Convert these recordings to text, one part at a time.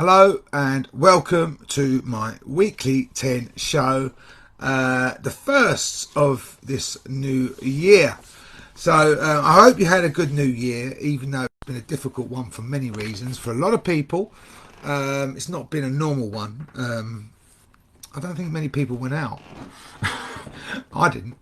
Hello and welcome to my weekly 10 show, the first of this new year. So I hope you had a good new year, even though it's been a difficult one for many reasons. For a lot of people, it's not been a normal one. I don't think many people went out. I didn't.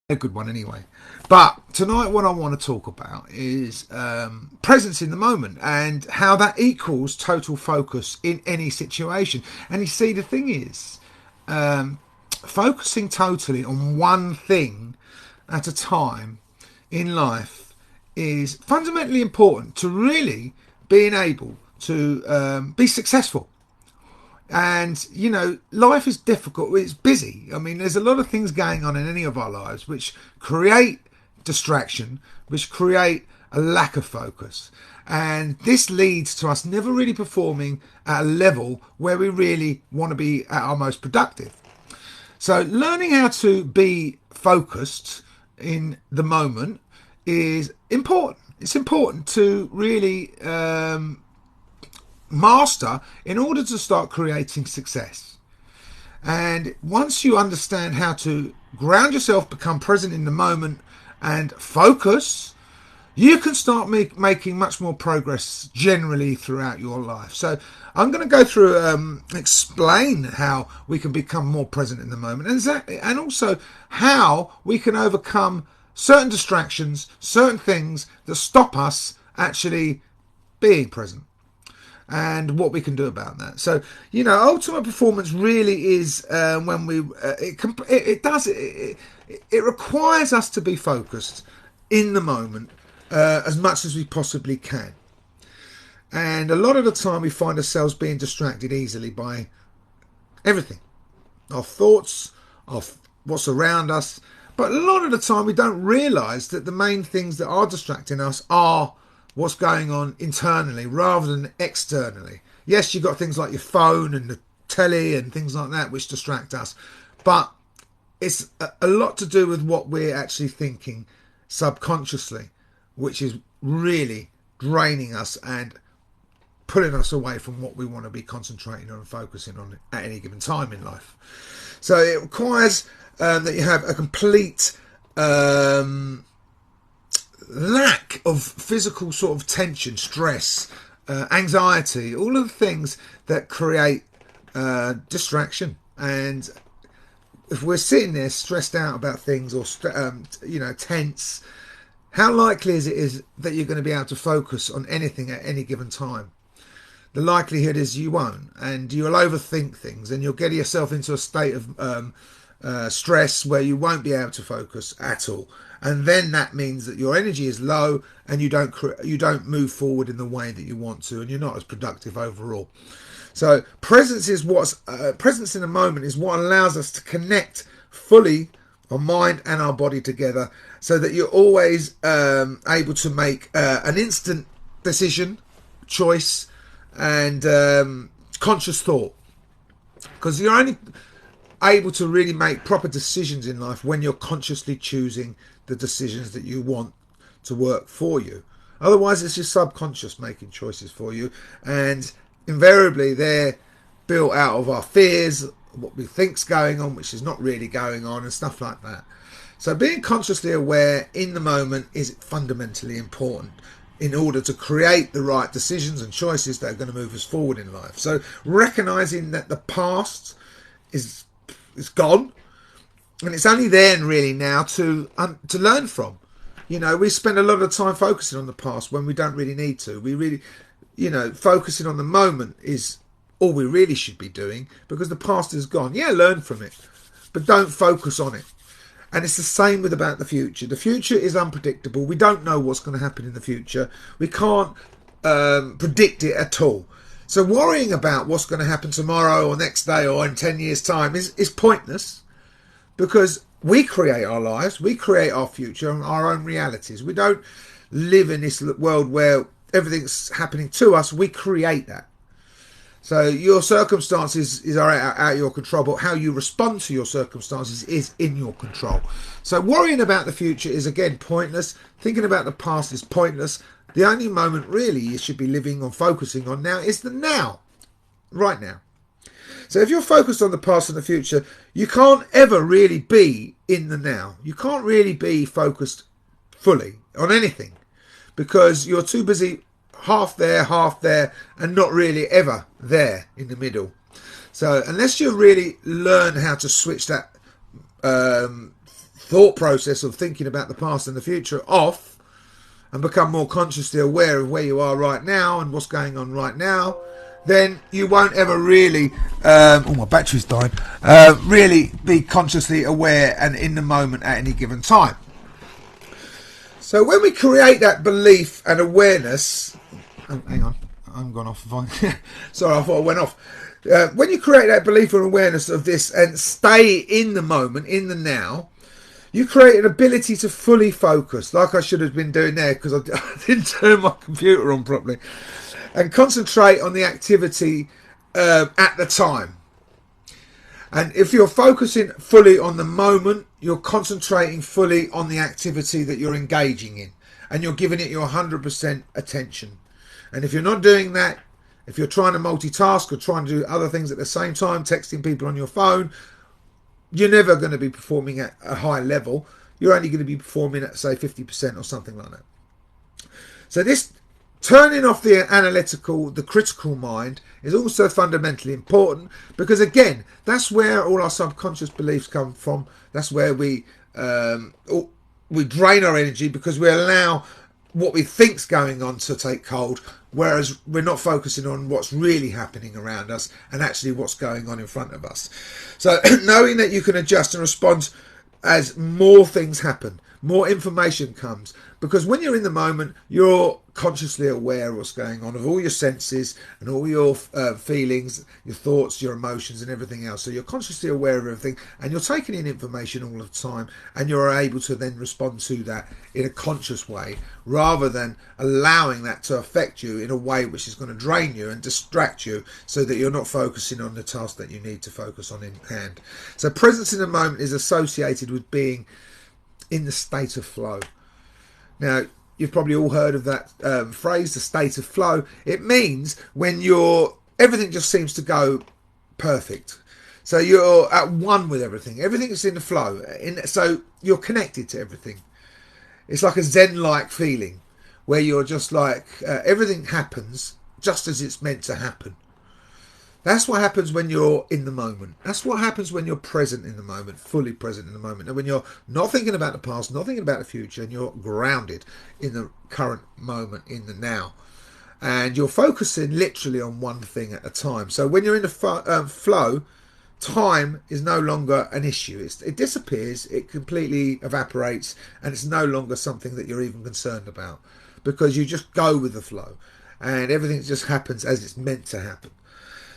A good one anyway. But tonight what I want to talk about is presence in the moment and how that equals total focus in any situation. And you see, the thing is, focusing totally on one thing at a time in life is fundamentally important to really being able to be successful. And, you know, life is difficult. It's busy. I mean, there's a lot of things going on in any of our lives which create distraction, which create a lack of focus. And this leads to us never really performing at a level where we really want to be at our most productive. So learning how to be focused in the moment is important. It's important to really master in order to start creating success. And once you understand how to ground yourself, become present in the moment and focus, you can start making much more progress generally throughout your life. So I'm going to go through explain how we can become more present in the moment, and also how we can overcome certain distractions, certain things that stop us actually being present, and what we can do about that. So, you know, ultimate performance really is when we it requires us to be focused in the moment as much as we possibly can. And a lot of the time we find ourselves being distracted easily by everything, our thoughts, of what's around us. But a lot of the time we don't realise that the main things that are distracting us are what's going on internally rather than externally. Yes, you've got things like your phone and the telly and things like that which distract us, but it's a lot to do with what we're actually thinking subconsciously, which is really draining us and pulling us away from what we want to be concentrating on and focusing on at any given time in life. So it requires that you have a complete lack of physical sort of tension, stress, anxiety, all of the things that create distraction. And if we're sitting there stressed out about things or tense, how likely is that you're going to be able to focus on anything at any given time? The likelihood is you won't, and you'll overthink things, and you'll get yourself into a state of stress where you won't be able to focus at all. And then that means that your energy is low and you don't move forward in the way that you want to, and you're not as productive overall. So presence in the moment is what allows us to connect fully our mind and our body together, so that you're always able to make an instant decision, choice, and conscious thought. Because you're only able to really make proper decisions in life when you're consciously choosing the decisions that you want to work for you. Otherwise, it's your subconscious making choices for you, and invariably they're built out of our fears, what we think's going on, which is not really going on, and stuff like that. So being consciously aware in the moment is fundamentally important in order to create the right decisions and choices that are going to move us forward in life. So recognizing that the past is gone, and it's only then really now to learn from. You know, we spend a lot of time focusing on the past when we don't really need to. We really, focusing on the moment is all we really should be doing, because the past is gone. Yeah, learn from it, but don't focus on it. And it's the same with about the future. The future is unpredictable. We don't know what's going to happen in the future. We can't predict it at all. So worrying about what's going to happen tomorrow or next day or in 10 years' time is pointless, because we create our lives, we create our future and our own realities. We don't live in this world where everything's happening to us. We create that. So your circumstances are out of your control, but how you respond to your circumstances is in your control. So worrying about the future is, again, pointless. Thinking about the past is pointless. The only moment really you should be living or focusing on now is the now. right now. So if you're focused on the past and the future, you can't ever really be in the now. You can't really be focused fully on anything because you're too busy half there, and not really ever there in the middle. So unless you really learn how to switch that thought process of thinking about the past and the future off and become more consciously aware of where you are right now and what's going on right now, then you won't ever really, oh, my battery's dying, really be consciously aware and in the moment at any given time. So when we create that belief and awareness, oh, hang on, I'm gone off. Sorry, I thought I went off. When you create that belief and awareness of this and stay in the moment, in the now, you create an ability to fully focus, like I should have been doing there because I didn't turn my computer on properly, and concentrate on the activity at the time. And if you're focusing fully on the moment, you're concentrating fully on the activity that you're engaging in, and you're giving it your 100% attention. And if you're not doing that, if you're trying to multitask or trying to do other things at the same time, texting people on your phone, you're never going to be performing at a high level. You're only going to be performing at, say, 50% or something like that. So this turning off the analytical, the critical mind is also fundamentally important because, again, that's where all our subconscious beliefs come from. That's where we drain our energy because we allow what we think's going on to take hold, whereas we're not focusing on what's really happening around us and actually what's going on in front of us. So knowing that you can adjust and respond as more things happen, more information comes, because when you're in the moment, you're consciously aware of what's going on, of all your senses and all your feelings, your thoughts, your emotions and everything else. So you're consciously aware of everything and you're taking in information all the time, and you're able to then respond to that in a conscious way rather than allowing that to affect you in a way which is going to drain you and distract you so that you're not focusing on the task that you need to focus on in hand. So presence in the moment is associated with being in the state of flow. Now, you've probably all heard of that phrase, the state of flow. It means when everything just seems to go perfect. So you're at one with everything. Everything's in the flow. So you're connected to everything. It's like a Zen-like feeling where you're just like, everything happens just as it's meant to happen. That's what happens when you're in the moment. That's what happens when you're present in the moment, fully present in the moment. And when you're not thinking about the past, not thinking about the future, and you're grounded in the current moment, in the now. And you're focusing literally on one thing at a time. So when you're in the flow, time is no longer an issue. It disappears, it completely evaporates, and it's no longer something that you're even concerned about because you just go with the flow and everything just happens as it's meant to happen.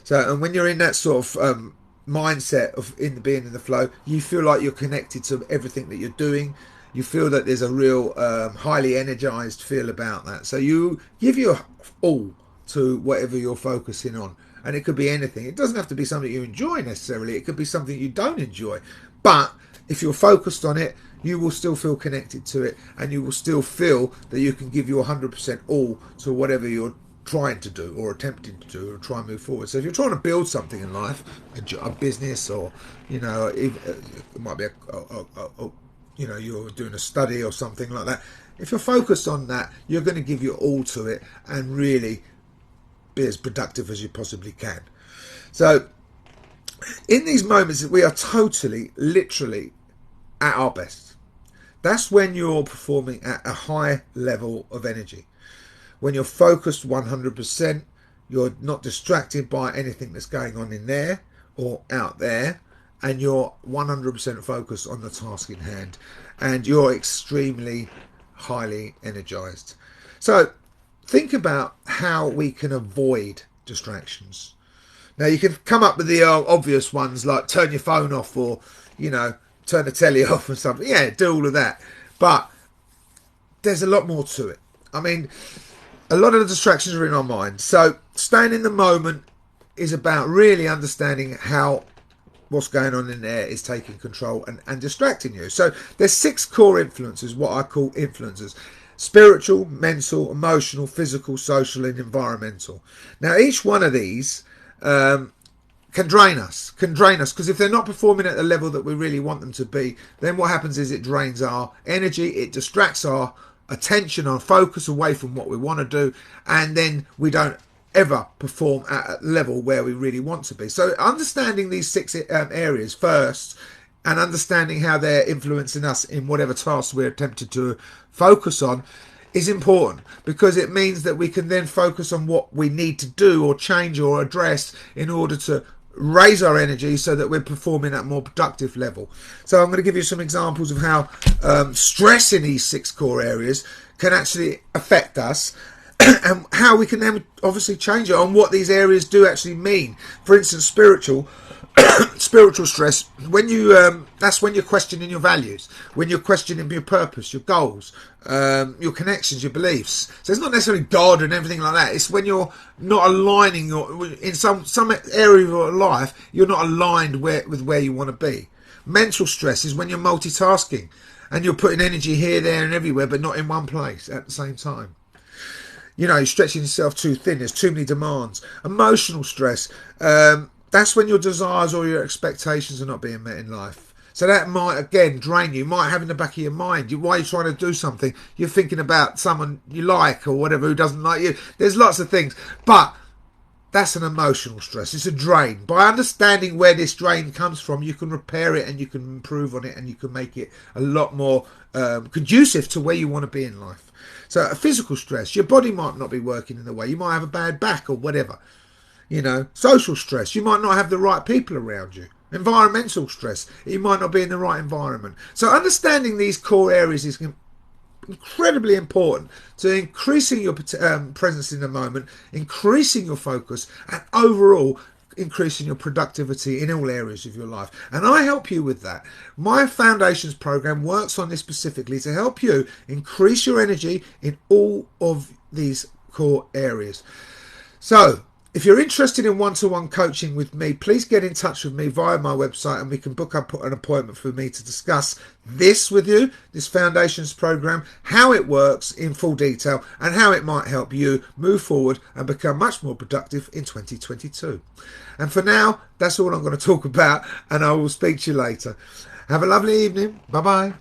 So, and when you're in that sort of mindset of being in the flow, you feel like you're connected to everything that you're doing. You feel that there's a real highly energized feel about that. So you give your all to whatever you're focusing on. And it could be anything. It doesn't have to be something you enjoy necessarily. It could be something you don't enjoy. But if you're focused on it, you will still feel connected to it. And you will still feel that you can give your 100% all to whatever you're trying to do or attempting to do or try and move forward. So if you're trying to build something in life, a business, or it might be you're doing a study or something like that, if you're focused on that, you're going to give your all to it and really be as productive as you possibly can. So in these moments, we are totally, literally at our best. That's when you're performing at a high level of energy. When you're focused 100%, you're not distracted by anything that's going on in there or out there, and you're 100% focused on the task in hand, and you're extremely highly energized. So think about how we can avoid distractions. Now, you can come up with the obvious ones like turn your phone off or, turn the telly off or something. Yeah, do all of that. But there's a lot more to it. I mean, a lot of the distractions are in our mind. So staying in the moment is about really understanding how what's going on in there is taking control and distracting you. So there's 6 core influences, what I call influencers: spiritual, mental, emotional, physical, social, and environmental. Now, each one of these can drain us, because if they're not performing at the level that we really want them to be, then what happens is it drains our energy, it distracts our attention, our focus away from what we want to do, and then we don't ever perform at a level where we really want to be. So understanding these 6 areas first, and understanding how they're influencing us in whatever task we're attempting to focus on, is important, because it means that we can then focus on what we need to do or change or address in order to raise our energy so that we're performing at a more productive level. So I'm going to give you some examples of how stress in these 6 core areas can actually affect us, and how we can then obviously change it on what these areas do actually mean. For instance, spiritual stress, when you that's when you're questioning your values, when you're questioning your purpose, your goals, your connections, your beliefs. So it's not necessarily God and everything like that. It's when you're not aligning in some area of your life, you're not aligned with where you want to be. Mental stress is when you're multitasking and you're putting energy here, there and everywhere, but not in one place at the same time. You know, you're stretching yourself too thin. There's too many demands. Emotional stress, that's when your desires or your expectations are not being met in life. So that might, again, drain you. You might have in the back of your mind, while you're trying to do something, you're thinking about someone you like or whatever who doesn't like you. There's lots of things. But that's an emotional stress. It's a drain. By understanding where this drain comes from, you can repair it and you can improve on it, and you can make it a lot more conducive to where you want to be in life. So a physical stress, your body might not be working in the way. You might have a bad back or whatever. You know, social stress, you might not have the right people around you. Environmental stress, you might not be in the right environment. So understanding these core areas is incredibly important to increasing your presence in the moment, increasing your focus, and overall increasing your productivity in all areas of your life. And I help you with that. My Foundations program works on this specifically to help you increase your energy in all of these core areas. So if you're interested in one-to-one coaching with me, please get in touch with me via my website, and we can book up an appointment for me to discuss this with you, this Foundations program, how it works in full detail, and how it might help you move forward and become much more productive in 2022. And for now, that's all I'm going to talk about, and I will speak to you later. Have a lovely evening. Bye-bye.